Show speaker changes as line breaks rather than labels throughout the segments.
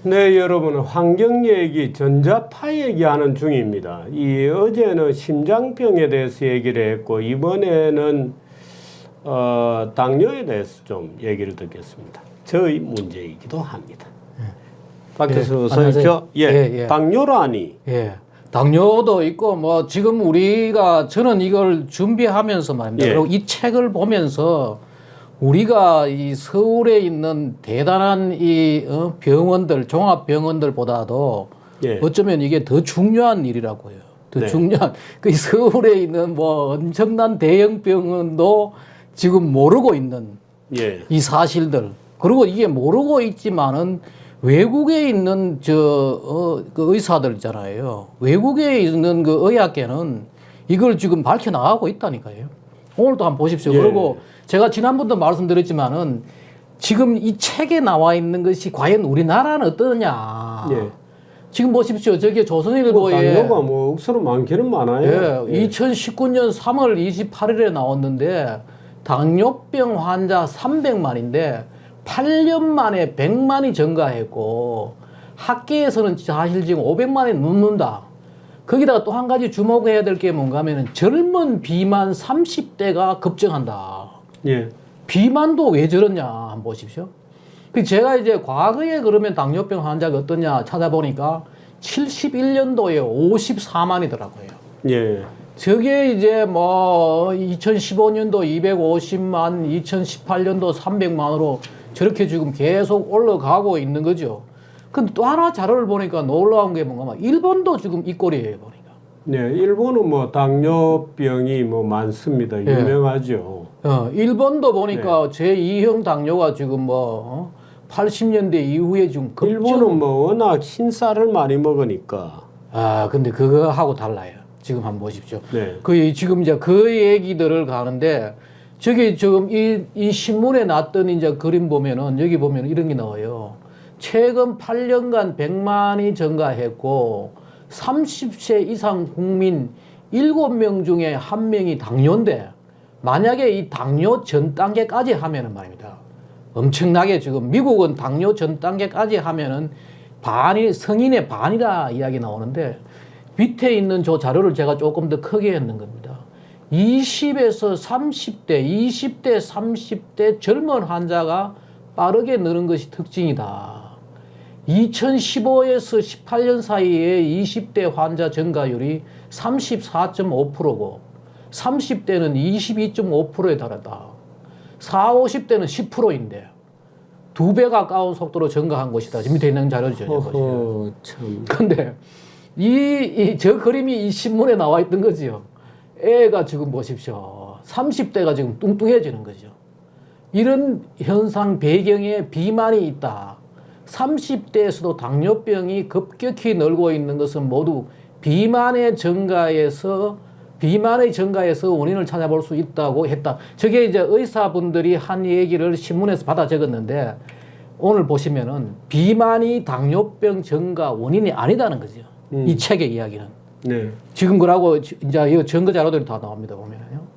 네, 여러분 환경 얘기, 전자파 얘기하는 중입니다. 어제는 심장병에 대해서 얘기를 했고 이번에는 당뇨에 대해서 좀 얘기를 듣겠습니다. 저희 문제이기도 합니다. 박 교수 어서 오십시오. 예, 당뇨라니.
예. 당뇨도 있고 뭐 지금 저는 이걸 준비하면서 말입니다. 그리고 이 책을 보면서 우리가 이 서울에 있는 대단한 병원들, 종합병원들보다도 어쩌면 이게 더 중요한 일이라고 해요. 더 중요한, 그 서울에 있는 뭐 엄청난 대형 병원도 지금 모르고 있는 이 사실들. 그리고 이게 모르고 있지만은 외국에 있는 그 의사들 있잖아요. 외국에 있는 그 의학계는 이걸 지금 밝혀나가고 있다니까요. 오늘도 한번 보십시오. 그리고 제가 지난번도 말씀드렸지만은 지금 이 책에 나와 있는 것이 과연 우리나라는 어떠냐. 지금 보십시오. 저기 조선일보에.
당뇨가 뭐 억수로 많기는 많아요.
2019년 3월 28일에 나왔는데 당뇨병 환자 300만인데 8년 만에 100만이 증가했고 학계에서는 사실 지금 500만이 넘는다. 거기다가 또 한 가지 주목해야 될 게 뭔가 하면은 젊은 비만 30대가 급증한다. 비만도 왜 저러냐 한번 보십시오. 제가 이제 과거에 그러면 당뇨병 환자가 어떠냐 찾아보니까 71년도에 54만이더라고요. 저게 이제 뭐 2015년도 250만, 2018년도 300만으로 저렇게 지금 계속 올라가고 있는 거죠. 근데 또 하나 자료를 보니까 놀라운 게 뭔가 일본도 지금 이 꼴이에요, 보니까.
일본은 뭐 당뇨병이 뭐 많습니다. 유명하죠.
일본도 보니까 제2형 당뇨가 지금 뭐 80년대 이후에 지금 급증.
일본은 뭐 워낙 흰쌀을 많이 먹으니까.
근데 그거하고 달라요. 지금 한번 보십시오. 지금 이제 그 얘기들을 가는데 저기 지금 이 신문에 났던 이제 그림 보면은 여기 보면 이런 게 나와요. 최근 8년간 100만이 증가했고 30세 이상 국민 7명 중에 1명이 당뇨인데 만약에 이 당뇨 전 단계까지 하면은 말입니다. 엄청나게 지금 미국은 당뇨 전 단계까지 하면은 성인의 반이라 이야기 나오는데 밑에 있는 저 자료를 제가 조금 더 크게 했는 겁니다. 20에서 30대, 20대, 30대 젊은 환자가 빠르게 느는 것이 특징이다. 2015에서 18년 사이에 20대 환자 증가율이 34.5%고 30대는 22.5%에 달했다. 40, 50대는 10%인데 2배 가까운 속도로 증가한 것이다. 밑에 있는 자료죠. 근데 저 그림이 이 신문에 나와 있던 거지요. 애가 지금 보십시오. 30대가 지금 뚱뚱해지는 거죠. 이런 현상 배경에 비만이 있다. 30대에서도 당뇨병이 급격히 늘고 있는 것은 모두 비만의 증가에서 원인을 찾아볼 수 있다고 했다. 저게 이제 의사분들이 한 얘기를 신문에서 받아 적었는데 오늘 보시면은 비만이 당뇨병 증가 원인이 아니다는 거죠. 이 책의 이야기는. 지금 그러고 이제 이 증거 자료들이 다 나옵니다. 보면은요.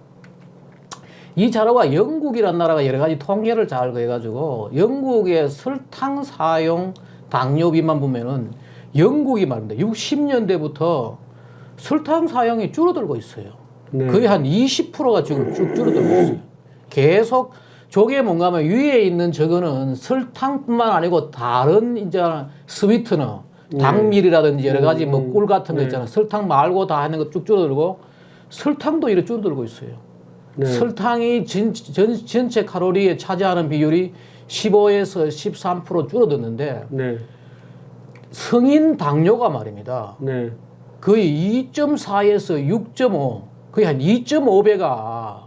이 자료가 영국이라는 나라가 여러 가지 통계를 잘 해가지고 영국의 설탕 사용 당뇨 비만 보면은 영국이 말입니다. 60년대부터 설탕 사용이 줄어들고 있어요. 거의 한 20%가 지금 쭉 줄어들고 있어요. 계속 저게 뭔가 하면 위에 있는 저거는 설탕뿐만 아니고 다른 이제 스위트너, 당밀이라든지 여러 가지 뭐 꿀 같은 거 있잖아요. 설탕 말고 다 하는 거 쭉 줄어들고 설탕도 이렇게 줄어들고 있어요. 설탕이 전체 칼로리에 차지하는 비율이 15에서 13% 줄어들는데 성인 당뇨가 말입니다. 거의 2.4에서 6.5, 거의 한 2.5배가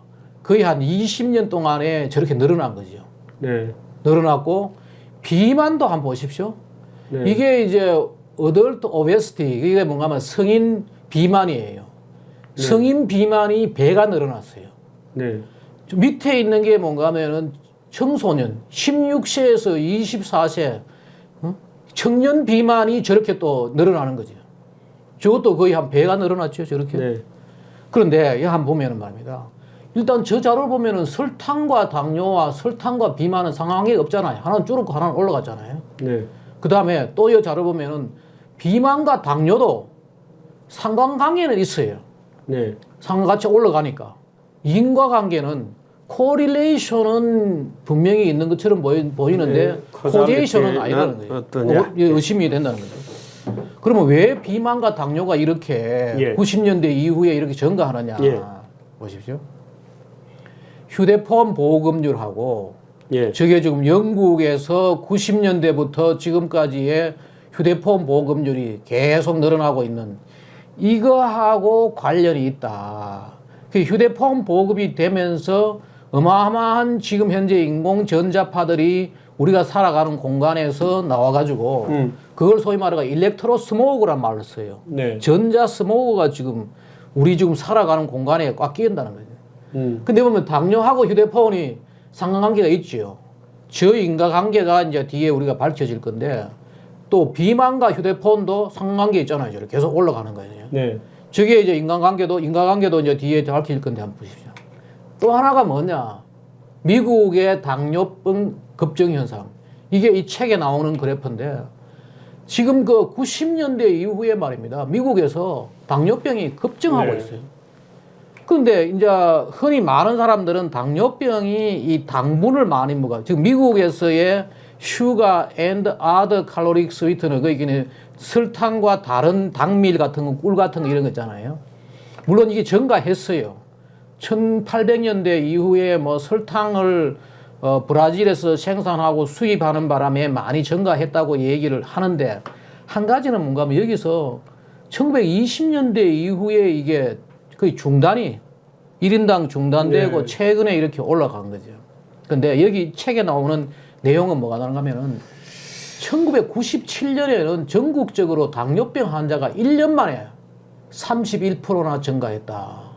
거의 한 20년 동안에 저렇게 늘어난 거죠. 늘어났고 비만도 한번 보십시오. 이게 이제 어덜트 오베스티, 이게 뭔가 하면 성인 비만이에요. 성인 비만이 배가 늘어났어요. 밑에 있는 게 뭔가 하면은 청소년 16세에서 24세 청년 비만이 저렇게 또 늘어나는 거죠. 저것도 거의 한 배가 늘어났죠, 저렇게. 그런데 여기 한번 보면은 말입니다. 일단 저 자료를 보면은 설탕과 당뇨와 설탕과 비만은 상황이 없잖아요. 하나는 줄었고 하나는 올라갔잖아요. 그 다음에 또 이 자료 보면은 비만과 당뇨도 상관관계는 있어요.
네.
상관같이 올라가니까. 인과관계는 코릴레이션은 분명히 있는 것처럼 보이는데
네,
코제이션은 아니라는 거예요.
어떠냐?
의심이 된다는 거죠. 그러면 왜 비만과 당뇨가 이렇게
예.
90년대 이후에 이렇게 증가하느냐
예.
보십시오. 휴대폰 보급률하고
예.
저게 지금 영국에서 90년대부터 지금까지의 휴대폰 보급률이 계속 늘어나고 있는 이거하고 관련이 있다. 그 휴대폰 보급이 되면서 어마어마한 지금 현재 인공전자파들이 우리가 살아가는 공간에서 나와가지고 그걸 소위 말해가 일렉트로 스모그란 말을 써요.
네.
전자 스모그가 지금 우리 지금 살아가는 공간에 꽉 끼인다는 거죠. 근데 보면 당뇨하고 휴대폰이 상관관계가 있죠. 저 인과관계가 이제 뒤에 우리가 밝혀질 건데 또 비만과 휴대폰도 상관관계 있잖아요. 저렇게 계속 올라가는 거예요.
네.
저게 이제 인간관계도 이제 뒤에 밝힐 건데 한번 보십시오. 또 하나가 뭐냐? 미국의 당뇨병 급증 현상. 이게 이 책에 나오는 그래프인데 지금 그 90년대 이후에 말입니다. 미국에서 당뇨병이 급증하고
네.
있어요. 근데 이제 흔히 많은 사람들은 당뇨병이 이 당분을 많이 먹어요. 지금 미국에서의 슈가 앤드 아더 칼로릭 스위트너 그게 설탕과 다른 당밀 같은 거, 꿀 같은 거 이런 거 있잖아요. 물론 이게 증가했어요. 1800년대 이후에 뭐 설탕을 브라질에서 생산하고 수입하는 바람에 많이 증가했다고 얘기를 하는데 한 가지는 뭔가 하면 여기서 1920년대 이후에 이게 거의 중단이 1인당 중단되고
네.
최근에 이렇게 올라간 거죠. 근데 여기 책에 나오는 내용은 뭐가 나는가 하면은 1997년에는 전국적으로 당뇨병 환자가 1년 만에 31%나 증가했다.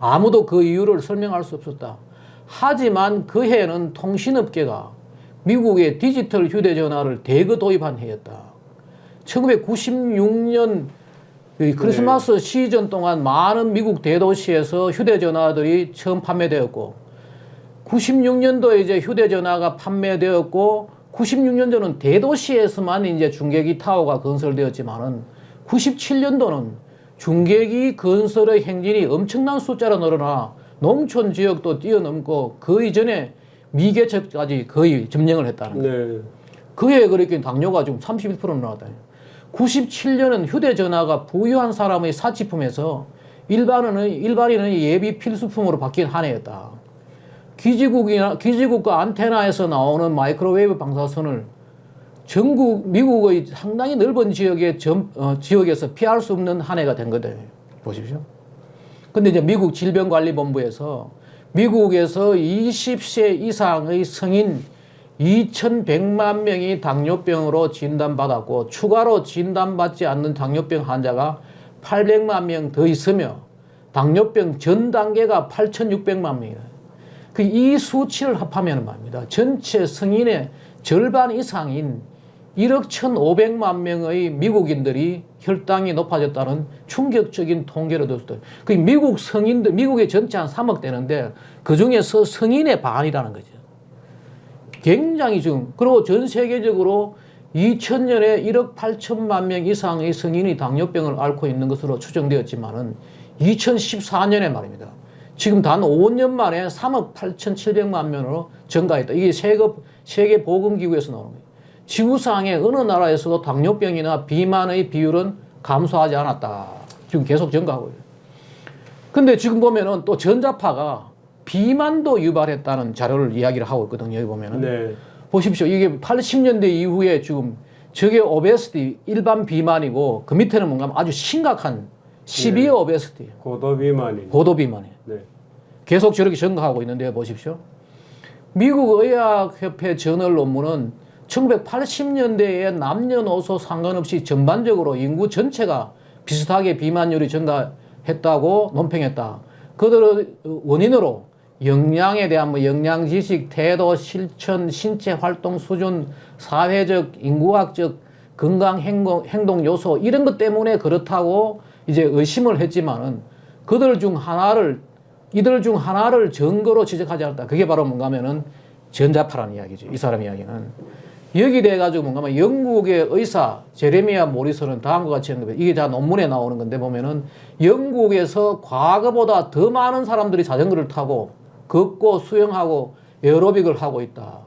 아무도 그 이유를 설명할 수 없었다. 하지만 그 해에는 통신업계가 미국의 디지털 휴대전화를 대거 도입한 해였다. 1996년 크리스마스 시즌 동안 많은 미국 대도시에서 휴대전화들이 처음 판매되었고 96년도에 이제 휴대전화가 판매되었고 96년도는 대도시에서만 이제 중계기 타워가 건설되었지만은 97년도는 중계기 건설의 행진이 엄청난 숫자로 늘어나 농촌 지역도 뛰어넘고 그 이전에 미개척까지 거의 점령을 했다는 거예요.
네.
그해 그렇게 당뇨가 지금 31% 늘어났다. 97년은 휴대전화가 부유한 사람의 사치품에서 일반인은 예비 필수품으로 바뀐 한 해였다. 기지국과 안테나에서 나오는 마이크로웨이브 방사선을 전국 미국의 상당히 넓은 지역에서 피할 수 없는 한 해가 된 거다. 보십시오. 근데 이제 미국 질병관리본부에서 미국에서 20세 이상의 성인 2,100만 명이 당뇨병으로 진단받았고 추가로 진단받지 않는 당뇨병 환자가 800만 명 더 있으며 당뇨병 전 단계가 8,600만 명이다. 이 수치를 합하면 말입니다. 전체 성인의 절반 이상인 1억 1,500만 명의 미국인들이 혈당이 높아졌다는 충격적인 통계를 뒀어요. 미국 성인들, 미국의 전체 한 3억 되는데 그 중에서 성인의 반이라는 거죠. 굉장히 지금, 그리고 전 세계적으로 2000년에 1억 8천만 명 이상의 성인이 당뇨병을 앓고 있는 것으로 추정되었지만은 2014년에 말입니다. 지금 단 5년 만에 3억 8,700만 명으로 증가했다. 이게 세계 보건기구에서 나오는 거예요. 지구상의 어느 나라에서도 당뇨병이나 비만의 비율은 감소하지 않았다. 지금 계속 증가하고 있어요. 근데 지금 보면은 또 전자파가 비만도 유발했다는 자료를 이야기를 하고 있거든요. 여기 보면은.
네.
보십시오. 이게 80년대 이후에 지금 저게 오베시티 일반 비만이고 그 밑에는 뭔가 아주 심각한 시비어 오베시티.
고도비만이.
고도비만이에요.
네.
계속 저렇게 증가하고 있는데 보십시오. 미국 의학협회 저널 논문은 1980년대에 남녀노소 상관없이 전반적으로 인구 전체가 비슷하게 비만율이 증가했다고 논평했다. 그들의 원인으로 영양에 대한 영양 지식, 태도, 실천, 신체 활동 수준, 사회적, 인구학적, 건강 행동 요소 이런 것 때문에 그렇다고 이제 의심을 했지만은 이들 중 하나를 증거로 지적하지 않았다. 그게 바로 뭔가 하면은 전자파라는 이야기죠. 이 사람 이야기는. 여기 돼가지고 뭔가 하면 영국의 의사 제레미아 모리슨은 다음과 같이 언급해. 이게 다 논문에 나오는 건데 보면은 영국에서 과거보다 더 많은 사람들이 자전거를 타고 걷고 수영하고 에어로빅을 하고 있다.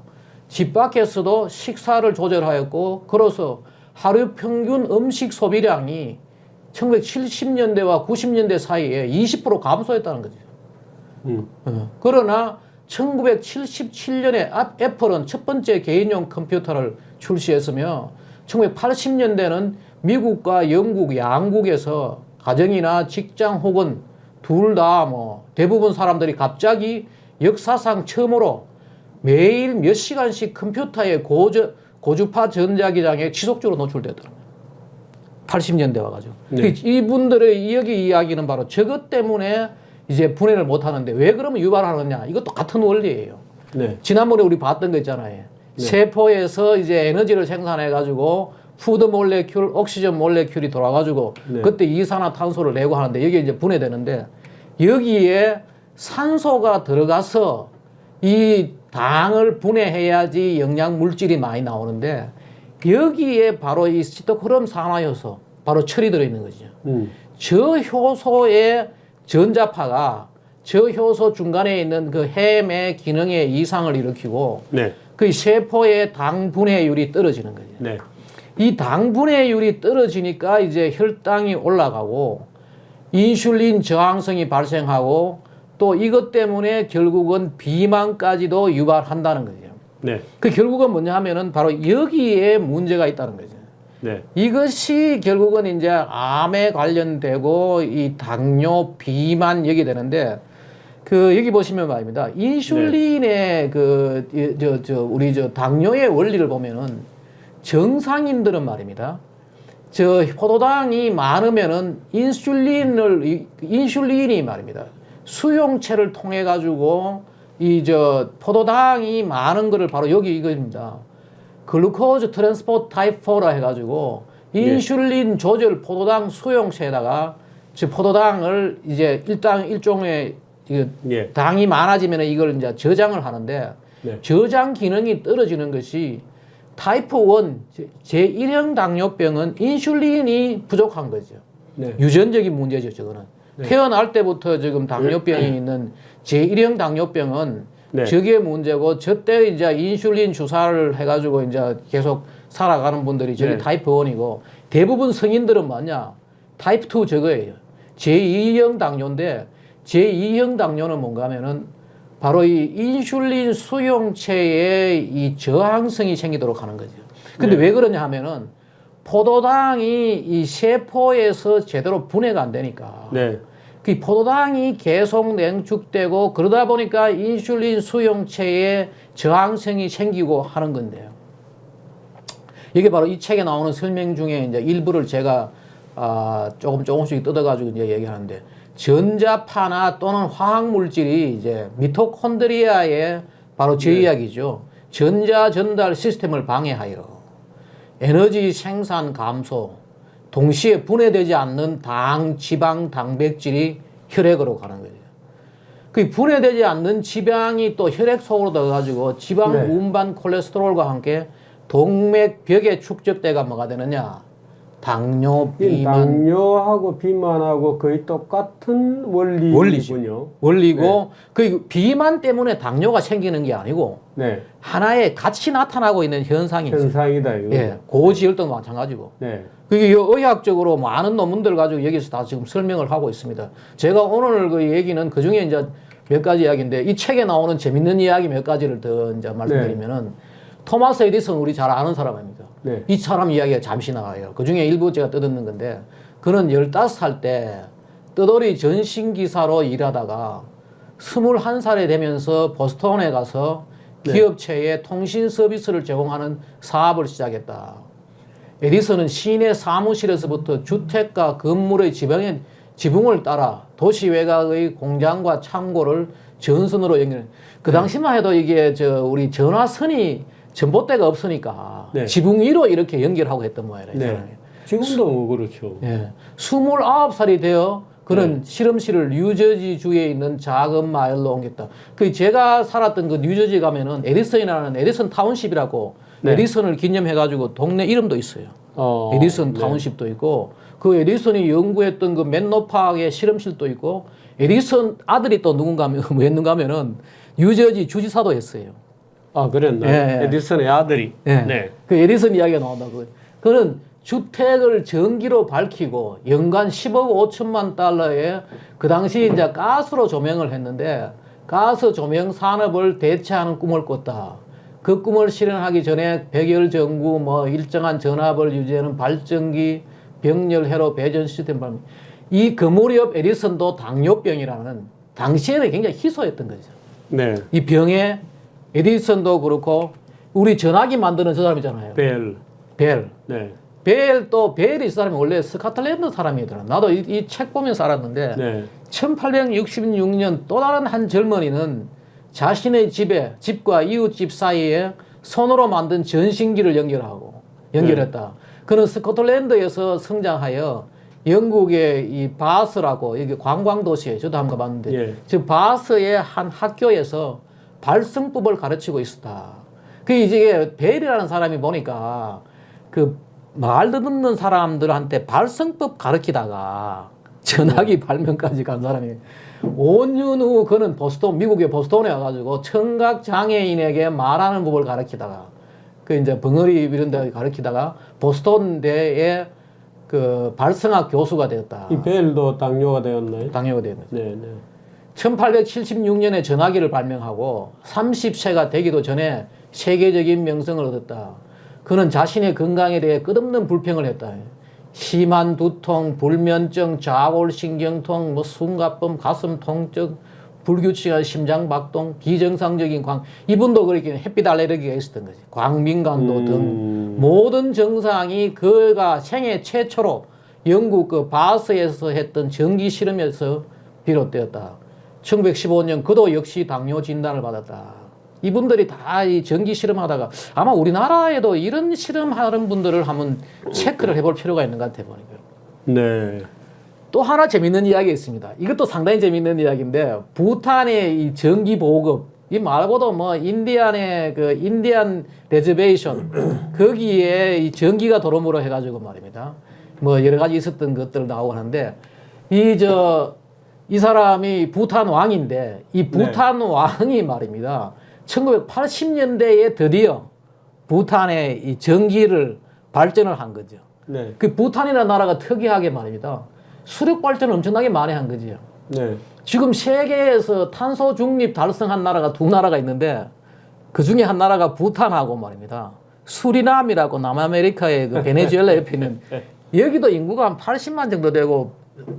집 밖에서도 식사를 조절하였고, 그래서 하루 평균 음식 소비량이 1970년대와 90년대 사이에 20% 감소했다는 거죠. 그러나 1977년에 애플은 첫 번째 개인용 컴퓨터를 출시했으며 1980년대는 미국과 영국 양국에서 가정이나 직장 혹은 둘 다 뭐 대부분 사람들이 갑자기 역사상 처음으로 매일 몇 시간씩 컴퓨터의 고주파 전자기장에 지속적으로 노출됐다는 거예요. 80년대 와가지고.
네.
이분들의 여기 이야기는 바로 저것 때문에 이제 분해를 못 하는데 왜 그러면 유발하느냐. 이것도 같은 원리예요.
네.
지난번에 우리 봤던 거 있잖아요. 세포에서 이제 에너지를 생산해가지고 푸드 몰레큘, 옥시전 몰레큘이 돌아가지고 그때 이산화탄소를 내고 하는데 여기에 이제 분해되는데 여기에 산소가 들어가서 이 당을 분해해야지 영양 물질이 많이 나오는데 여기에 바로 이 시토크롬 산화효소 바로 철이 들어있는 거죠. 저 효소의 전자파가 저 효소 중간에 있는 그 햄의 기능에 이상을 일으키고 그 세포의 당 분해율이 떨어지는 거죠.
네.
이 당 분해율이 떨어지니까 이제 혈당이 올라가고 인슐린 저항성이 발생하고 또 이것 때문에 결국은 비만까지도 유발한다는 거죠.
네.
그 결국은 뭐냐 하면은 바로 여기에 문제가 있다는 거죠.
네.
이것이 결국은 이제 암에 관련되고 이 당뇨, 비만 여기 되는데 그 여기 보시면 말입니다. 인슐린의 우리 당뇨의 원리를 보면은 정상인들은 말입니다. 포도당이 많으면은 인슐린이 말입니다. 수용체를 통해 가지고 포도당이 많은 거를 바로 여기 이거입니다. 글루코즈 트랜스포트 타입 4라 해가지고 인슐린 조절 포도당 수용체에다가 포도당을 이제 일종의 당이 많아지면 이걸 이제 저장을 하는데 저장 기능이 떨어지는 것이 타입 1 제1형 당뇨병은 인슐린이 부족한 거죠. 유전적인 문제죠, 저거는. 태어날 때부터 지금 당뇨병이 있는 제1형 당뇨병은 저게 문제고, 저때 이제 인슐린 주사를 해가지고 이제 계속 살아가는 분들이 저게 타입 1이고, 대부분 성인들은 뭐냐? 타입 2 저거예요. 제2형 당뇨인데, 제2형 당뇨는 뭔가 하면은 바로 이 인슐린 수용체에 이 저항성이 생기도록 하는 거죠. 근데 왜 그러냐 하면은 포도당이 이 세포에서 제대로 분해가 안 되니까. 그 포도당이 계속 냉축되고 그러다 보니까 인슐린 수용체에 저항성이 생기고 하는 건데요. 이게 바로 이 책에 나오는 설명 중에 이제 일부를 제가 조금씩 뜯어가지고 이제 얘기하는데, 전자파나 또는 화학 물질이 이제 미토콘드리아의 바로 제 이야기죠. 전자 전달 시스템을 방해하여 에너지 생산 감소, 동시에 분해되지 않는 당, 지방, 단백질이 혈액으로 가는 거죠. 그 분해되지 않는 지방이 또 혈액 속으로 들어가지고 지방 운반 콜레스테롤과 함께 동맥벽에 축적돼가 뭐가 되느냐? 당뇨, 비만.
당뇨하고 비만하고 거의 똑같은 원리군요.
원리고, 그 비만 때문에 당뇨가 생기는 게 아니고, 하나의 같이 나타나고 있는 현상이죠.
현상이다, 이거.
고지혈당도 마찬가지고. 그게 의학적으로 많은 논문들 가지고 여기서 다 지금 설명을 하고 있습니다. 제가 오늘 그 얘기는 그 중에 이제 몇 가지 이야기인데, 이 책에 나오는 재밌는 이야기 몇 가지를 더 이제 말씀드리면은, 토마스 에디슨 우리 잘 아는 사람입니다. 이 사람 이야기가 잠시 나와요. 그 중에 일부 제가 뜯었는 건데, 그는 15살 때 떠돌이 전신기사로 일하다가 21살이 되면서 보스턴에 가서 기업체에 통신 서비스를 제공하는 사업을 시작했다. 에디슨은 시내 사무실에서부터 주택가 건물의 지붕을 따라 도시 외곽의 공장과 창고를 전선으로 연결해. 그 당시만 해도 이게 우리 전화선이 전봇대가 없으니까 지붕 위로 이렇게 연결하고 했던 모양이에요.
지금도 그렇죠.
29살이 되어 그런 실험실을 뉴저지주에 있는 작은 마을로 옮겼다. 그 제가 살았던 그 뉴저지 가면은 에디슨이라는 에디슨 타운십이라고
네.
에디슨을 기념해가지고 동네 이름도 있어요. 에디슨
네.
타운십도 있고 그 에디슨이 연구했던 그 맨로팍의 실험실도 있고 에디슨 아들이 또 누군가 뭐 했는가 하면은 뉴저지 주지사도 했어요.
아, 그랬나요?
예.
에디슨의 아들이.
예.
네.
그 에디슨 이야기가 나온다고. 그는 주택을 전기로 밝히고 연간 10억 5천만 달러에 그 당시 이제 가스로 조명을 했는데 가스 조명 산업을 대체하는 꿈을 꿨다. 그 꿈을 실현하기 전에 백열 전구, 뭐 일정한 전압을 유지하는 발전기, 병렬 회로 배전 시스템 발명. 이 그 무렵 에디슨도 당뇨병이라는 당시에는 굉장히 희소했던 거죠.
네.
이 병에 에디슨도 그렇고 우리 전화기 만드는 저 사람이잖아요.
벨.
벨.
네.
벨이 이 사람이 원래 스코틀랜드 사람이더라. 나도 이 책 보면서 알았는데
네.
1866년 또 다른 한 젊은이는 자신의 집과 이웃집 사이에 손으로 만든 전신기를 연결했다. 그는 스코틀랜드에서 성장하여 영국의 이 바스라고 이게 관광도시에 저도 한번 가봤는데
예.
저 바스의 한 학교에서 발성법을 가르치고 있었다. 그 이제 벨이라는 사람이 보니까 그 말 듣는 사람들한테 발성법 가르치다가 전화기 발명까지 간 사람이 5년 후 그는 미국의 보스턴에 와가지고 청각 장애인에게 말하는 법을 가르치다가 그 이제 벙어리 이런 데 가르치다가 보스턴 대의 그 발성학 교수가 되었다.
이 벨도 당뇨가 되었나요?
당뇨가 되었네.
네, 네.
1876년에 전화기를 발명하고 30세가 되기도 전에 세계적인 명성을 얻었다. 그는 자신의 건강에 대해 끝없는 불평을 했다. 심한 두통, 불면증, 좌골신경통, 뭐 숨가쁨, 가슴 통증, 불규칙한 심장박동, 비정상적인 이분도 그렇게 햇빛 알레르기가 있었던 거지. 광민간도 등 모든 증상이 그가 생애 최초로 영국 그 바스에서 했던 전기 실험에서 비롯되었다. 1915년 그도 역시 당뇨 진단을 받았다. 이분들이 다 이 전기 실험하다가 아마 우리나라에도 이런 실험하는 분들을 한번 체크를 해볼 필요가 있는 것 같아 보니까.
네.
또 하나 재밌는 이야기 있습니다. 이것도 상당히 재밌는 이야기인데 부탄의 이 전기 보급 이 말고도 뭐 인디안의 그 인디안 레저베이션 거기에 이 전기가 도로무로 해가지고 말입니다. 뭐 여러 가지 있었던 것들 나오고 하는데 이 사람이 부탄 왕인데 이 부탄 왕이 말입니다. 1980년대에 드디어 부탄의 이 전기를 발전을 한 거죠.
네.
그 부탄이라는 나라가 특이하게 말입니다. 수력 발전을 엄청나게 많이 한 거지요.
네.
지금 세계에서 탄소 중립 달성한 나라가 두 나라가 있는데 그 중에 한 나라가 부탄하고 말입니다. 수리남이라고 남아메리카의 그 베네수엘라 옆에 있는 여기도 인구가 한 80만 정도 되고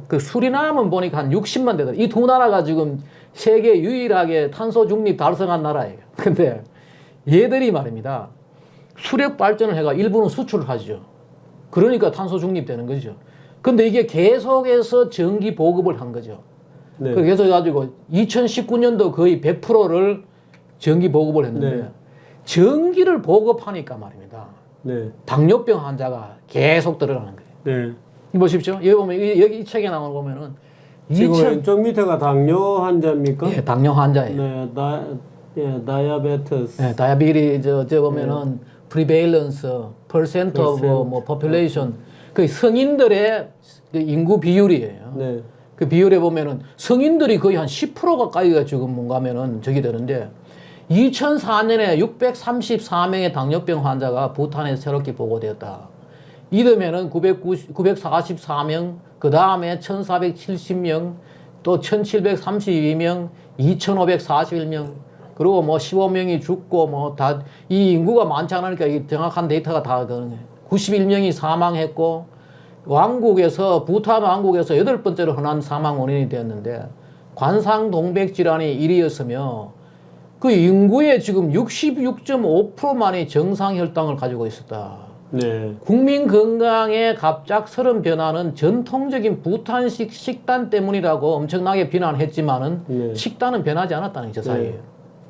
그 수리남은 보니까 한 60만 되더라. 이 두 나라가 지금 세계 유일하게 탄소 중립 달성한 나라예요. 근데 얘들이 말입니다. 수력 발전을 해가 일부는 수출을 하죠. 그러니까 탄소 중립 되는 거죠. 근데 이게 계속해서 전기 보급을 한 거죠.
네.
그래서 가지고 2019년도 거의 100%를 전기 보급을 했는데
네.
전기를 보급하니까 말입니다.
네.
당뇨병 환자가 계속 늘어나는 거예요.
네.
보십시오. 여기 보면 여기 이 책에 나오는 거 보면은
지금 왼쪽 밑에가 당뇨 환자입니까?
예, 당뇨 환자예요.
네, 다이아베테스.
네, 다이아비리 저 보면은 prevalence, percent of 뭐 population 그 성인들의 그 인구 비율이에요.
네.
그 비율에 보면은 성인들이 거의 한 10% 가까이가 지금 뭔가 하면은 저기 되는데 2004년에 634명의 당뇨병 환자가 부탄에서 새롭게 보고되었다. 이듬해는 944명, 그 다음에 1470명, 또 1732명, 2541명, 그리고 뭐 15명이 죽고 뭐 다 이 인구가 많지 않으니까 이 정확한 데이터가 다 그런 거예요. 91명이 사망했고 왕국에서 부탄 왕국에서 8번째로 흔한 사망 원인이 되었는데 관상동백 질환이 1위였으며 그 인구의 지금 66.5%만이 정상 혈당을 가지고 있었다.
네.
국민 건강에 갑작스런 변화는 전통적인 부탄식 식단 때문이라고 엄청나게 비난했지만은
네.
식단은 변하지 않았다는 저 사이에요.
네.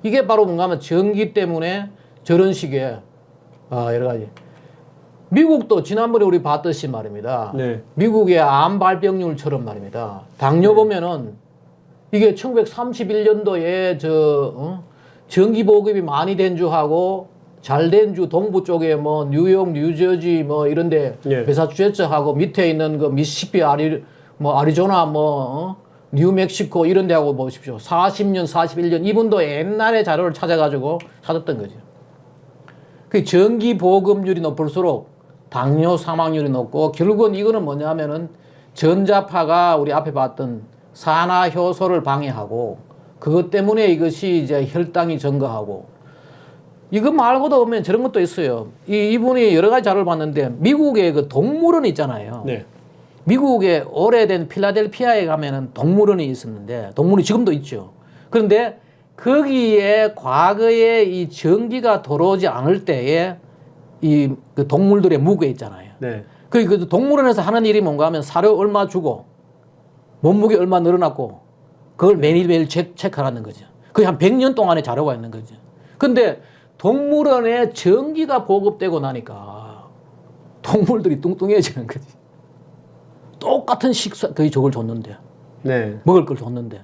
이게 바로 뭔가 하면 전기 때문에 저런 식의 여러 가지 미국도 지난번에 우리 봤듯이 말입니다.
네.
미국의 암 발병률처럼 말입니다. 당뇨 보면은 이게 1931년도에 전기 보급이 많이 된 주하고 잘 된 주 동부 쪽에 뭐 뉴욕, 뉴저지 뭐 이런데
네.
매사추세츠하고 밑에 있는 그 미시시피 아리조나 뉴멕시코 이런 데하고 보십시오. 40년, 41년 이분도 옛날에 자료를 찾아가지고 찾았던 거죠. 그 전기 보급률이 높을수록 당뇨 사망률이 높고 결국은 이거는 뭐냐면은 전자파가 우리 앞에 봤던 산화 효소를 방해하고 그것 때문에 이것이 이제 혈당이 증가하고 이거 말고도 보면 저런 것도 있어요. 이분이 여러 가지 자료를 봤는데 미국의 그 동물원 있잖아요.
네.
미국의 오래된 필라델피아에 가면은 동물원이 있었는데 동물이 지금도 있죠. 그런데 거기에 과거에 이 전기가 들어오지 않을 때에 그 동물들의 무게 있잖아요.
네.
그 동물원에서 하는 일이 뭔가 하면 사료 얼마 주고 몸무게 얼마 늘어났고 그걸 매일매일 체크하는 거죠. 그게 한 100년 동안의 자료가 있는 거죠. 근데 동물원에 전기가 보급되고 나니까 동물들이 뚱뚱해지는 거지. 똑같은 저걸 줬는데.
네.
먹을 걸 줬는데.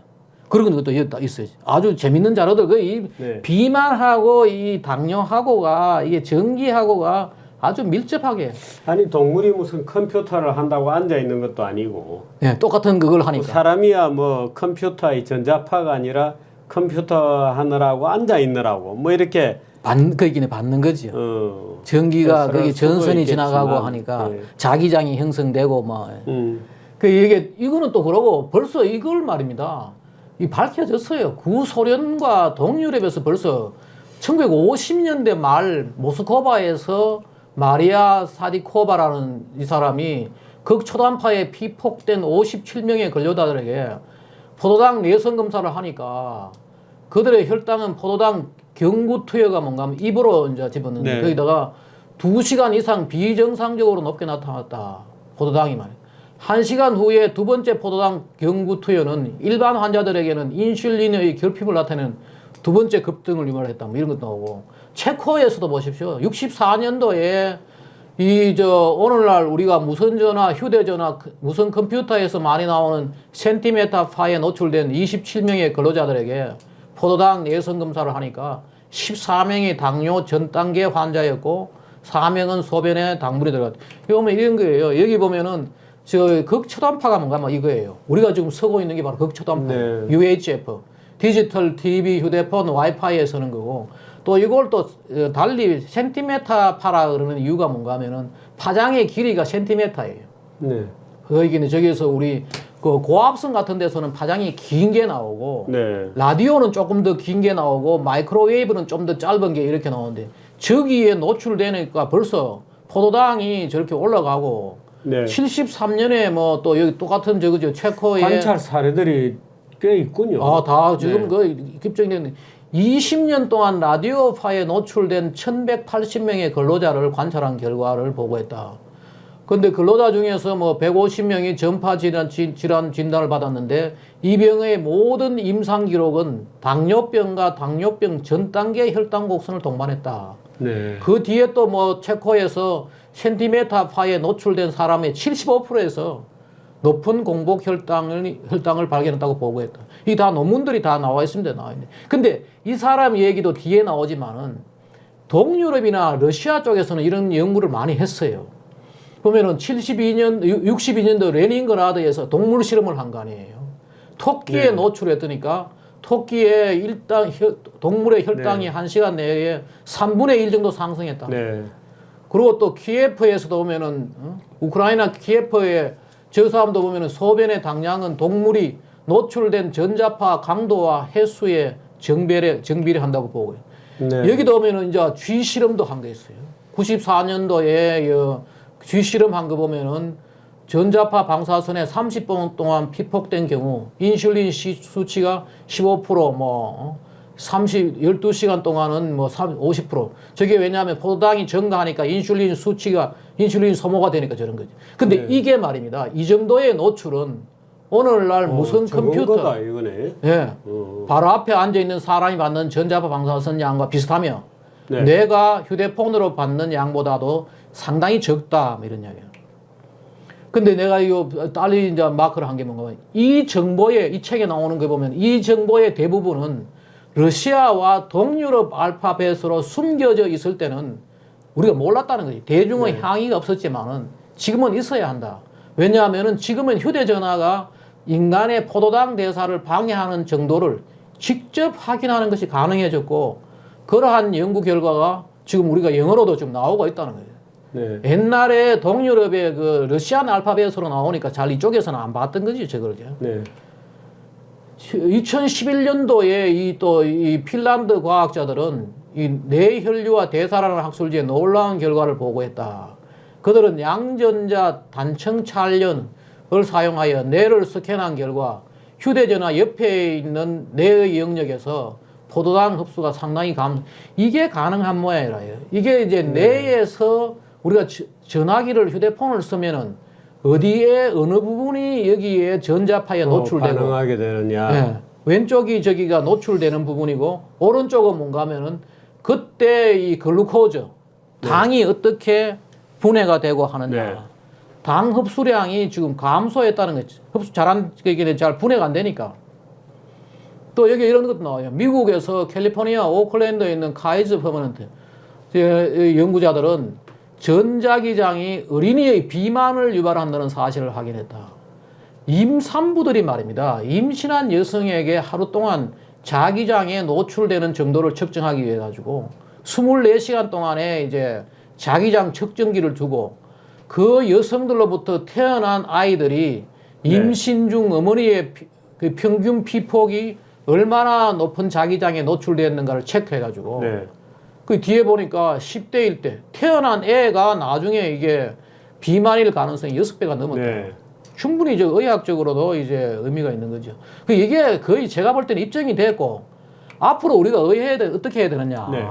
그런 것도 있어요. 아주 재밌는 자료들.
네.
비만하고 이 당뇨하고가 이게 전기하고가 아주 밀접하게.
아니 동물이 무슨 컴퓨터를 한다고 앉아 있는 것도 아니고.
네, 똑같은 그걸 하니까.
사람이야 뭐 컴퓨터의 전자파가 아니라 컴퓨터 하느라고 앉아 있느라고 뭐 이렇게
거기는 받는 거죠. 전기가 거기 전선이
있겠지만,
지나가고 하니까
네.
자기장이 형성되고 뭐. 이거는 또 그러고 벌써 이걸 말입니다. 이 밝혀졌어요. 구소련과 동유럽에서 벌써 1950년대 말 모스크바에서 마리아 사디코바라는 이 사람이 극초단파에 피폭된 57명의 근로자들에게 포도당 내성 검사를 하니까 그들의 혈당은 포도당 경구투여가 뭔가 하면 입으로 이제 집었는데
네.
거기다가 2시간 이상 비정상적으로 높게 나타났다. 포도당이 말이에요. 1시간 후에 두 번째 포도당 경구투여는 일반 환자들에게는 인슐린의 결핍을 나타내는 두 번째 급등을 유발했다. 뭐 이런 것도 나오고. 체코에서도 보십시오. 64년도에 오늘날 우리가 무선 전화, 휴대전화, 무선 컴퓨터에서 많이 나오는 센티메타 파에 노출된 27명의 근로자들에게 포도당 내성 검사를 하니까 14명이 당뇨 전 단계 환자였고 4명은 소변에 당분이 들어갔다. 이거 보면 이런 거예요. 여기 보면은 극초단파가 뭔가 뭐 이거예요. 우리가 지금 쓰고 있는 게 바로 극초단파.
네.
UHF. 디지털 TV, 휴대폰, 와이파이에 쓰는 거고 또 이걸 또 달리 센티메타 파라 그러는 이유가 뭔가 하면은 파장의 길이가 센티메타예요.
네.
거기는 저기서 우리 그 고압선 같은 데서는 파장이 긴 게 나오고
네.
라디오는 조금 더 긴 게 나오고 마이크로웨이브는 좀 더 짧은 게 이렇게 나오는데 저기에 노출되니까 벌써 포도당이 저렇게 올라가고
네.
73년에 뭐 또 여기 똑같은 저거죠 체코에
관찰 사례들이 꽤 있군요.
다 지금
네.
급정되는 20년 동안 라디오파에 노출된 1180명의 근로자를 관찰한 결과를 보고했다. 근데 근로자 중에서 뭐 150명이 전파 질환 진단을 받았는데 이 병의 모든 임상 기록은 당뇨병과 당뇨병 전 단계 혈당 곡선을 동반했다.
네.
그 뒤에 또 뭐 체코에서 센티메타 파에 노출된 사람의 75%에서 높은 공복 혈당을 발견했다고 보고했다. 이 다 논문들이 다 나와 있습니다. 나와 있는데. 근데 이 사람 얘기도 뒤에 나오지만은 동유럽이나 러시아 쪽에서는 이런 연구를 많이 했어요. 보면은 62년도 레닌그라드에서 동물 실험을 한 거 아니에요. 토끼에
네.
노출했더니까 토끼의 동물의 혈당이
네.
1시간 내에 3분의 1 정도 상승했다.
네.
그리고 또 키예프에서도 보면은 우크라이나 키예프의 저 사람도 보면은 소변의 당량은 동물이 노출된 전자파 강도와 횟수에 정비례한다고 보고요.
네.
여기도 보면은 이제 쥐 실험도 한 거 있어요. 94년도에 쥐 실험 한 거 보면은 전자파 방사선에 30분 동안 피폭된 경우 인슐린 수치가 15% 12시간 동안은 50%. 저게 왜냐하면 포도당이 증가하니까 인슐린 소모가 되니까 저런 거죠. 근데
네.
이게 말입니다. 이 정도의 노출은 오늘날 무슨 컴퓨터.
거다, 이거네.
예. 바로 앞에 앉아있는 사람이 받는 전자파 방사선 양과 비슷하며
네.
뇌가 휴대폰으로 받는 양보다도 상당히 적다 뭐 이런 이야기야. 근데 내가 이거 딸리 이제 마크를 한 게 뭔가 이 정보에 이 책에 나오는 거 보면 이 정보의 대부분은 러시아와 동유럽 알파벳으로 숨겨져 있을 때는 우리가 몰랐다는 거지. 대중의
네.
항의가 없었지만은 지금은 있어야 한다. 왜냐하면은 지금은 휴대전화가 인간의 포도당 대사를 방해하는 정도를 직접 확인하는 것이 가능해졌고 그러한 연구 결과가 지금 우리가 영어로도 좀 나오고 있다는 거예요.
네.
옛날에 동유럽의 그 러시안 알파벳으로 나오니까 잘 이쪽에서는 안 봤던 거지, 저걸.
네.
2011년도에 이 핀란드 과학자들은 이 뇌혈류와 대사라는 학술지에 놀라운 결과를 보고했다. 그들은 양전자 단층 찰연을 사용하여 뇌를 스캔한 결과 휴대전화 옆에 있는 뇌의 영역에서 포도당 흡수가 상당히 이게 가능한 모양이라요. 이게 이제 뇌에서 우리가 전화기를 휴대폰을 쓰면은 어디에 어느 부분이 여기에 전자파에 노출되고
반응하게 되느냐.
네, 왼쪽이 저기가 노출되는 부분이고 오른쪽은 뭔가 하면은 그때 이 글루코즈 당이 어떻게 분해가 되고 하느냐.
네.
당 흡수량이 지금 감소했다는 거지. 흡수 잘안 이게 잘 분해가 안 되니까. 또 여기 이런 것도 나와요. 미국에서 캘리포니아 오클랜드에 있는 카이즈 퍼머넌트 연구자들은 전자기장이 어린이의 비만을 유발한다는 사실을 확인했다. 임산부들이 말입니다. 임신한 여성에게 하루 동안 자기장에 노출되는 정도를 측정하기 위해 가지고 24시간 동안에 이제 자기장 측정기를 두고 그 여성들로부터 태어난 아이들이 임신 중 어머니의 그 평균 피폭이 얼마나 높은 자기장에 노출되었는가를 체크해 가지고 그 뒤에 보니까 10대일 때 태어난 애가 나중에 이게 비만일 가능성이 6배가 넘었다.
네.
충분히 저 의학적으로도 이제 의미가 있는 거죠. 그 이게 거의 제가 볼 때는 입증이 됐고 앞으로 우리가 어떻게 해야 되느냐.
네.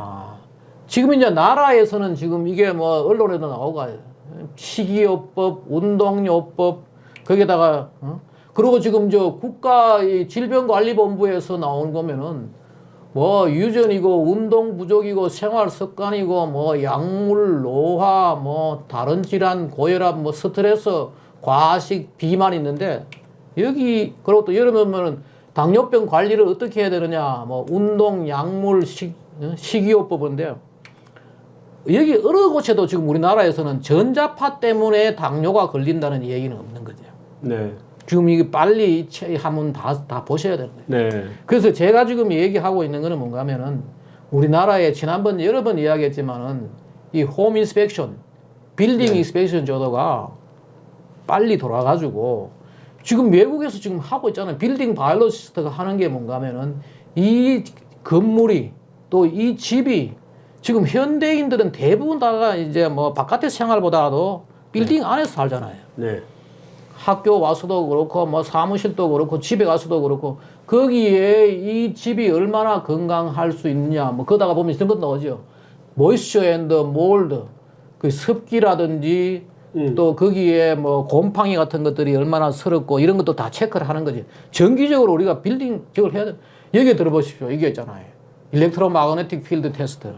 지금 이제 나라에서는 지금 이게 뭐 언론에도 나오고 식이요법, 운동요법 거기다가 그리고 지금 저 국가 질병관리본부에서 나온 거면은 뭐 유전이고 운동 부족이고 생활 습관이고 뭐 약물 노화 뭐 다른 질환 고혈압 뭐 스트레스 과식 비만 있는데 여기 그리고 또 예를 들면 당뇨병 관리를 어떻게 해야 되느냐 뭐 운동 약물 식이요법인데요. 여기 어느 곳에도 지금 우리나라에서는 전자파 때문에 당뇨가 걸린다는 얘기는 없는 거죠.
네.
지금 이게 빨리 한번 다 보셔야 되는 거예요.
네.
그래서 제가 지금 얘기하고 있는 거는 뭔가 하면은 우리나라에 지난번 여러 번 이야기했지만은 이 홈 인스펙션, 빌딩 인스펙션 제도가 빨리 돌아가지고 지금 외국에서 지금 하고 있잖아요. 빌딩 바이올로지스트가 하는 게 뭔가 하면은 이 건물이 또 이 집이 지금 현대인들은 대부분 다가 이제 뭐 바깥의 생활보다도 빌딩 안에서 살잖아요.
네.
학교 와서도 그렇고 뭐 사무실도 그렇고 집에 가서도 그렇고 거기에 이 집이 얼마나 건강할 수 있느냐 뭐 그러다가 보면 이런 것 나오죠. 모이스처 앤드 몰드 그 습기라든지 또 거기에 뭐 곰팡이 같은 것들이 얼마나 서럽고 이런 것도 다 체크를 하는 거지. 정기적으로 우리가 빌딩 저걸 해야 돼. 여기 들어보십시오. 이게 있잖아요. 일렉트로마그네틱 필드 테스트.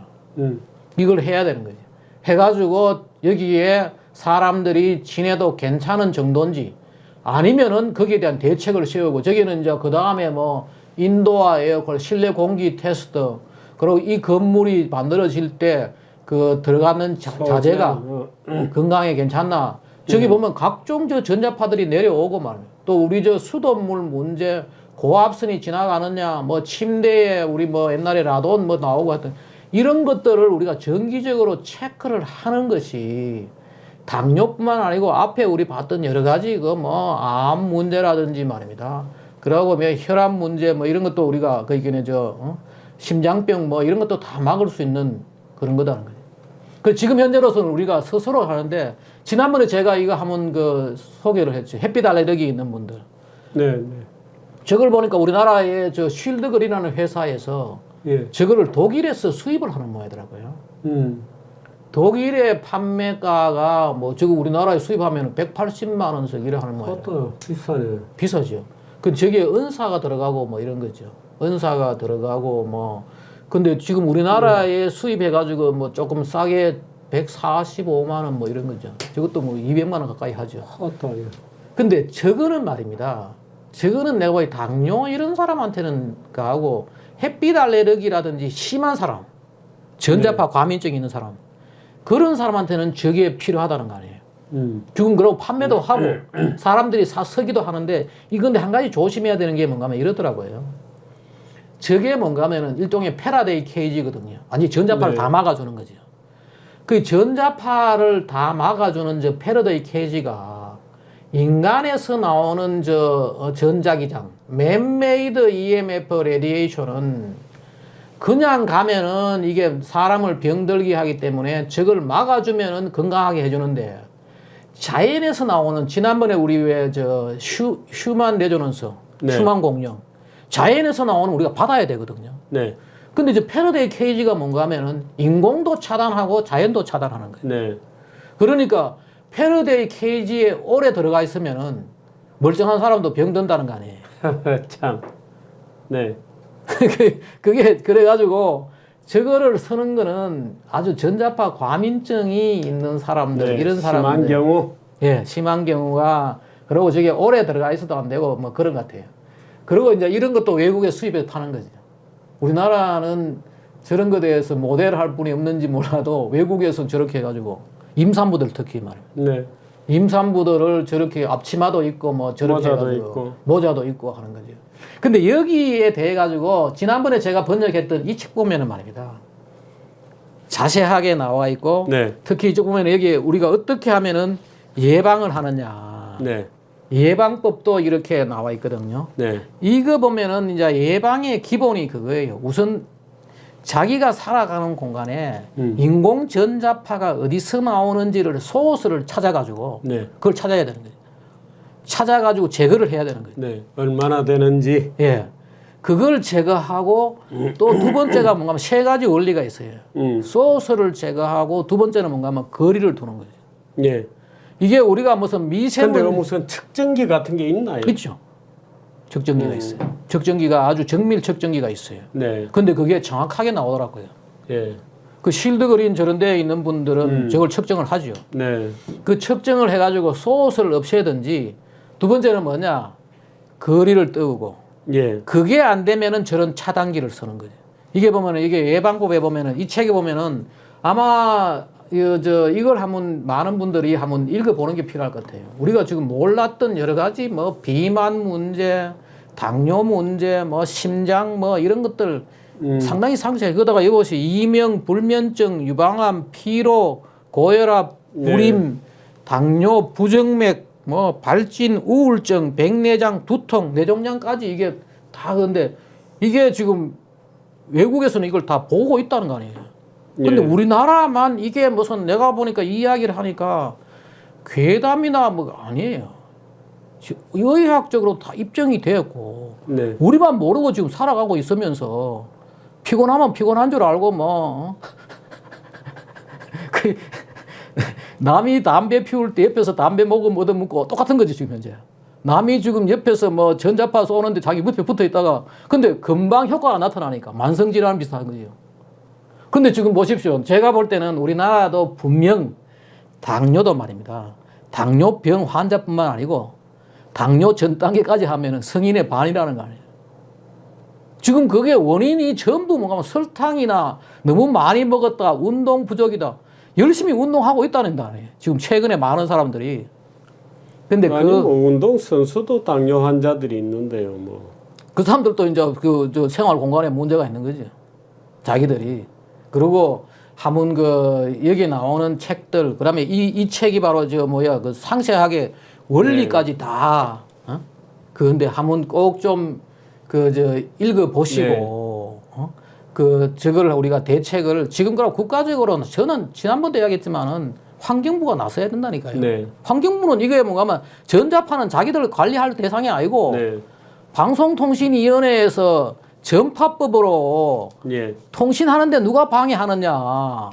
이걸 해야 되는 거지. 해가지고 여기에 사람들이 지내도 괜찮은 정도인지 아니면은 거기에 대한 대책을 세우고 저기는 이제 그 다음에 뭐 인도와 에어컨 실내 공기 테스트 그리고 이 건물이 만들어질 때 그 들어가는 자재가 건강에 괜찮나 저기 보면 각종 저 전자파들이 내려오고 말이에요. 또 우리 저 수돗물 문제 고압선이 지나가느냐 뭐 침대에 우리 뭐 옛날에 라돈 뭐 나오고 하여튼 이런 것들을 우리가 정기적으로 체크를 하는 것이 당뇨뿐만 아니고 앞에 우리 봤던 여러 가지 그 뭐 암 문제라든지 말입니다. 그러고 뭐 혈압 문제 뭐 이런 것도 우리가 그기는 심장병 뭐 이런 것도 다 막을 수 있는 그런 거다는 거죠. 그 지금 현재로서는 우리가 스스로 하는데 지난번에 제가 이거 한번 그 소개를 했죠. 햇빛 알레르기 있는 분들.
네.
저걸 보니까 우리나라의 저 쉴드글이라는 회사에서 저거를 독일에서 수입을 하는 모양이더라고요. 독일의 판매가가 뭐 저거 우리나라에 수입하면 180만 원씩 이래 하는 모양이에요.
그것도 비싸네.
비싸죠. 그 저기에 은사가 들어가고 뭐 이런 거죠. 은사가 들어가고 뭐 근데 지금 우리나라에 수입해가지고 뭐 조금 싸게 145만 원 뭐 이런 거죠. 저것도 뭐 200만 원 가까이 하죠.
어떠요?
근데 저거는 말입니다. 저거는 내가 보기 당뇨 이런 사람한테는 하고 햇빛 알레르기라든지 심한 사람, 전자파 과민증 있는 사람, 그런 사람한테는 저게 필요하다는 거 아니에요. 지금 그러고 판매도 하고 사람들이 사기도 하는데 이건데 한 가지 조심해야 되는 게 뭔가 하면 이러더라고요. 저게 뭔가 하면은 일종의 패러데이 케이지거든요. 아니 전자파를
네.
다 막아주는 거죠. 그 전자파를 다 막아주는 저 패러데이 케이지가 인간에서 나오는 저 전자기장, 맨메이드 EMF 레디에이션은 그냥 가면은 이게 사람을 병들게 하기 때문에 저걸 막아주면은 건강하게 해주는데 자연에서 나오는 지난번에 우리 왜 저 휴만 레조넌스,
네.
휴만 공룡 자연에서 나오는 우리가 받아야 되거든요.
네.
근데 이제 패러데이 케이지가 뭔가 하면은 인공도 차단하고 자연도 차단하는 거예요.
네.
그러니까 패러데이 케이지에 오래 들어가 있으면은 멀쩡한 사람도 병든다는 거 아니에요.
참. 네.
그게 그래가지고 저거를 쓰는 거는 아주 전자파 과민증이 있는 사람들,
네.
이런 사람들.
심한 경우.
예, 심한 경우가, 그리고 저게 오래 들어가 있어도 안 되고 뭐 그런 것 같아요. 그리고 이제 이런 것도 외국에 수입해서 파는 거죠. 우리나라는 저런 것에 대해서 모델을 할 분이 없는지 몰라도 외국에서 저렇게 해가지고 임산부들 특히 말입니다.
네.
임산부들을 저렇게 앞치마도 있고 뭐 저렇게
모자도
해가지고
있고.
모자도 있고 하는 거죠. 근데 여기에 대해 가지고 지난번에 제가 번역했던 이 책 보면은 말입니다. 자세하게 나와 있고
네.
특히 이쪽 보면 여기 우리가 어떻게 하면은 예방을 하느냐.
네.
예방법도 이렇게 나와 있거든요.
네.
이거 보면은 이제 예방의 기본이 그거예요. 우선 자기가 살아가는 공간에 인공 전자파가 어디서 나오는지를 소스를 찾아가지고
네.
그걸 찾아야 되는 거예요. 찾아가지고 제거를 해야 되는 거예요.
네. 얼마나 되는지.
예. 그걸 제거하고 또 두 번째가 뭔가 하면 세 가지 원리가 있어요. 소스를 제거하고 두 번째는 뭔가 하면 거리를 두는 거죠.
예.
이게 우리가 무슨
근데
미세먼지
무슨 측정기 같은 게 있나요?
있죠. 측정기가 있어요. 측정기가 아주 정밀 측정기가 있어요.
네.
근데 그게 정확하게 나오더라고요.
예.
그 실드 그린 저런 데에 있는 분들은 저걸 측정을 하죠.
네.
그 측정을 해가지고 소스를 없애든지 두 번째는 뭐냐? 거리를 뜨고
예.
그게 안 되면은 저런 차단기를 쓰는 거죠. 이게 보면은 이게 예방법에 보면은 이 책에 보면은 아마 이걸 한번 많은 분들이 한번 읽어보는 게 필요할 것 같아요. 우리가 지금 몰랐던 여러 가지 뭐 비만 문제, 당뇨 문제, 뭐 심장 뭐 이런 것들 상당히 상세해. 그러다가 이것이 이명, 불면증, 유방암, 피로, 고혈압, 불임, 당뇨, 부정맥, 뭐 발진, 우울증, 백내장, 두통, 뇌종양까지 이게 다 근데 이게 지금 외국에서는 이걸 다 보고 있다는 거 아니에요. 근데
예.
우리나라만 이게 무슨 내가 보니까 이야기를 하니까 괴담이나 뭐 아니에요. 의학적으로 다 입증이 되었고
네.
우리만 모르고 지금 살아가고 있으면서 피곤하면 피곤한 줄 알고 뭐 그 남이 담배 피울 때 옆에서 담배 먹으면 얻어먹고 똑같은 거지 지금 현재. 남이 지금 옆에서 뭐 전자파 쏘는데 자기 옆에 붙어 있다가 근데 금방 효과가 나타나니까 만성질환 비슷한 거죠. 근데 지금 보십시오. 제가 볼 때는 우리나라도 분명 당뇨도 말입니다. 당뇨병 환자뿐만 아니고 당뇨 전 단계까지 하면은 성인의 반이라는 거 아니에요. 지금 그게 원인이 전부 뭔가 설탕이나 너무 많이 먹었다, 운동 부족이다. 열심히 운동하고 있다는 거 아니에요. 지금 최근에 많은 사람들이. 근데
아니 뭐 운동 선수도 당뇨 환자들이 있는데요, 뭐.
그 사람들도 이제 저 생활 공간에 문제가 있는 거죠. 자기들이. 그리고 한번 여기 나오는 책들, 그다음에 이 책이 바로 그 상세하게 원리까지 다, 그런데 한번 꼭 좀 읽어보시고, 저걸 우리가 대책을 지금 그럼 국가적으로는 저는 지난번도 이야기했지만은 환경부가 나서야 된다니까요.
네.
환경부는 이게 뭔가 하면 전자파는 자기들 관리할 대상이 아니고
네.
방송통신위원회에서 전파법으로
예.
통신하는데 누가 방해하느냐.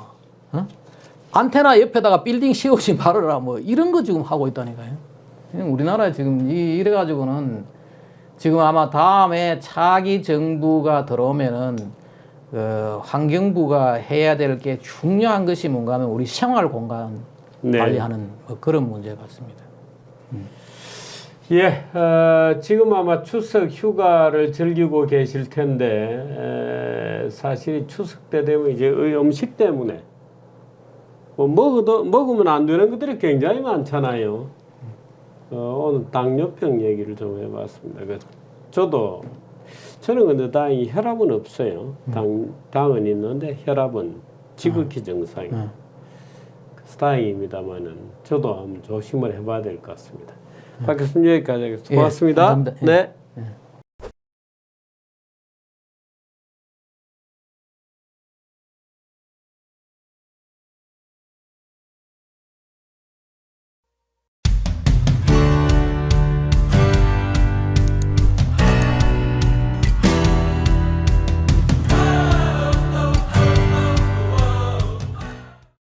안테나 옆에다가 빌딩 씌우지 말아라. 뭐 이런 거 지금 하고 있다니까요. 우리나라에 지금 이래가지고는 지금 아마 다음에 차기 정부가 들어오면은 환경부가 해야 될 게 중요한 것이 뭔가 하면 우리 생활 공간
네.
관리하는 뭐 그런 문제 같습니다.
예, 지금 아마 추석 휴가를 즐기고 계실 텐데 사실 추석 때 되면 이제 음식 때문에 뭐 먹으면 안 되는 것들이 굉장히 많잖아요. 오늘 당뇨병 얘기를 좀 해봤습니다. 저는 근데 다행히 혈압은 없어요. 당은 있는데 혈압은 지극히 정상이에요. 그래서 다행입니다만은 저도 한번 조심을 해봐야 될 것 같습니다. 박 교수님 여기까지 하겠습니다. 고맙습니다.
감사합니다.
네.